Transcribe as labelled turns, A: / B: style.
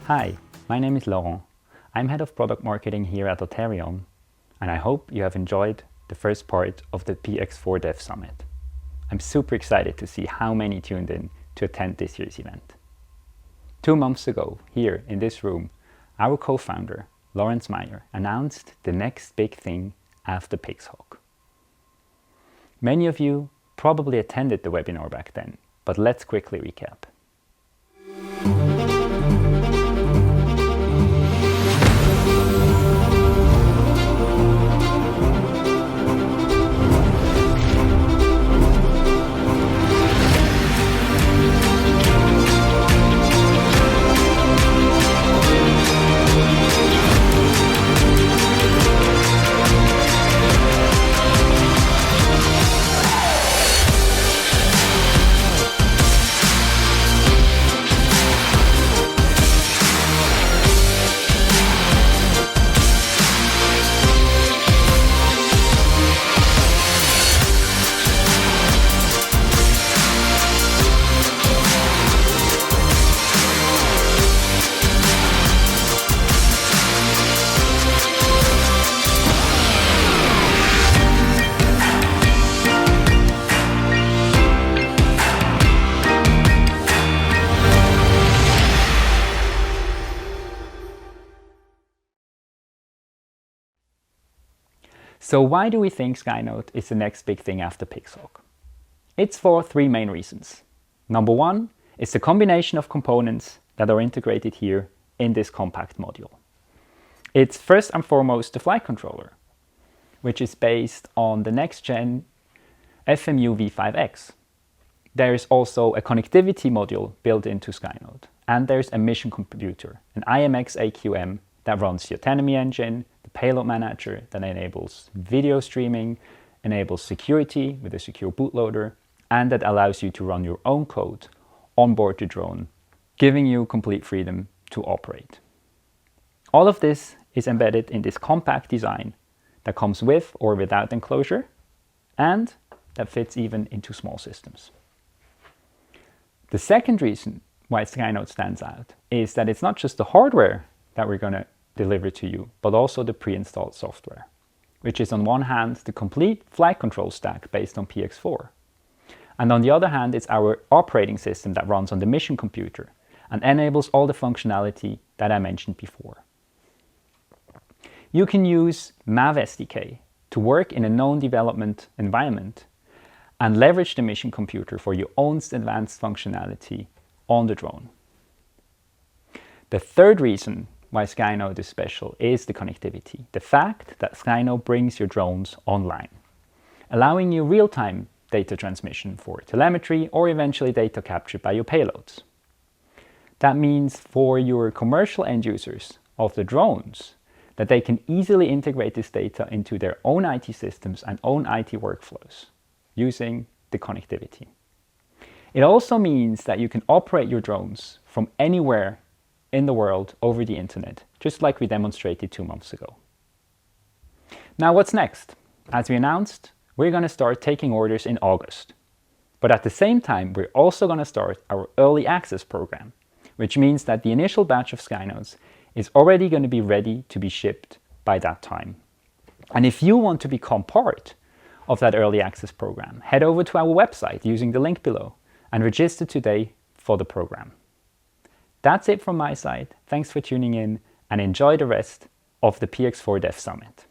A: Hi, my name is Laurent. I'm head of product marketing here at Auterion, and I hope you have enjoyed the first part of the PX4 Dev Summit. I'm super excited to see how many tuned in to attend this year's event. 2 months ago, here in this room, our co-founder, Laurent announced the next big thing after Pixhawk. Many of you probably attended the webinar back then, but let's quickly recap. So why do we think Skynode is the next big thing after Pixhawk? It's for 3 main reasons. Number 1 is the combination of components that are integrated here in this compact module. It's first and foremost the flight controller, which is based on the next-gen FMU V5X. There is also a connectivity module built into Skynode, and there's a mission computer, an IMX AQM that runs the autonomy engine, the payload manager that enables video streaming, enables security with a secure bootloader, and that allows you to run your own code on board the drone, giving you complete freedom to operate. All of this is embedded in this compact design that comes with or without enclosure, and that fits even into small systems. The second reason why Skynode stands out is that it's not just the hardware that we're going to deliver to you, but also the pre-installed software, which is on one hand the complete flight control stack based on PX4. And on the other hand, it's our operating system that runs on the mission computer and enables all the functionality that I mentioned before. You can use MAV SDK to work in a known development environment and leverage the mission computer for your own advanced functionality on the drone. The third reason why Skynode is special is the connectivity. The fact that Skynode brings your drones online, allowing you real-time data transmission for telemetry or eventually data captured by your payloads. That means for your commercial end users of the drones that they can easily integrate this data into their own IT systems and own IT workflows using the connectivity. It also means that you can operate your drones from anywhere in the world over the internet, just like we demonstrated 2 months ago. Now what's next? As we announced, we're going to start taking orders in August. But at the same time, we're also going to start our early access program, which means that the initial batch of Skynodes is already going to be ready to be shipped by that time. And if you want to become part of that early access program, head over to our website using the link below and register today for the program. That's it from my side. Thanks for tuning in and enjoy the rest of the PX4 Dev Summit.